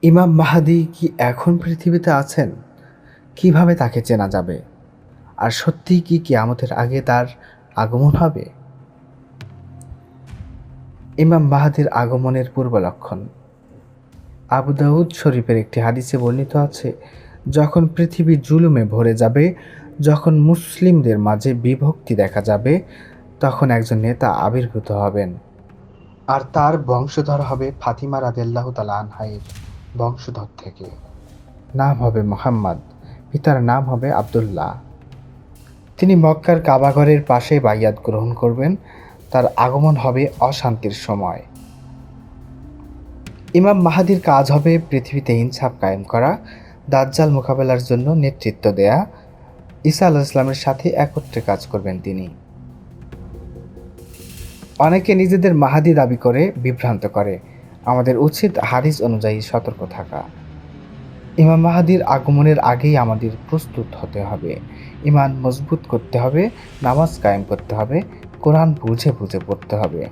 ইমাম মাহদী কি এখন পৃথিবীতে আছেন? কিভাবে তাকে চেনা যাবে? আর সত্যিই কি কিয়ামতের আগে তার আগমন হবে? ইমাম মাহদীর আগমনের পূর্ব লক্ষণ। আবু দাউদ শরীফের একটি হাদিসে বর্ণিত আছে, যখন পৃথিবী জুলুমে ভরে যাবে, যখন মুসলিমদের মাঝে বিভক্তি দেখা যাবে, তখন একজন নেতা আবির্ভূত হবেন। আর তার বংশধর হবে ফাতিমা রাদিয়াল্লাহু তাআলা আনহা-এর বংশধর থেকে। নাম হবে মুহাম্মদ, পিতার নাম হবে আব্দুল্লাহ। তিনি মক্কার কাবাঘরের পাশে বাইয়াত গ্রহণ করবেন। তার আগমন হবে অশান্তির সময়। ইমাম মাহদীর কাজ হবে পৃথিবীতে ইনসাফ কায়েম করা, দাজ্জাল মোকাবেলার জন্য নেতৃত্ব দেয়া। ঈসা আলাইহিস সালামের সাথে একত্রে কাজ করবেন তিনি। অনেকে নিজেদের মাহদী দাবি করে বিভ্রান্ত করে। আমাদের উচিত হাদিস অনুযায়ী সতর্ক থাকা। ইমাম মাহদীর আগমনের আগেই আমাদের প্রস্তুত হতে হবে। ঈমান মজবুত করতে হবে, নামাজ কায়েম করতে হবে, কোরআন বুঝে বুঝে পড়তে হবে।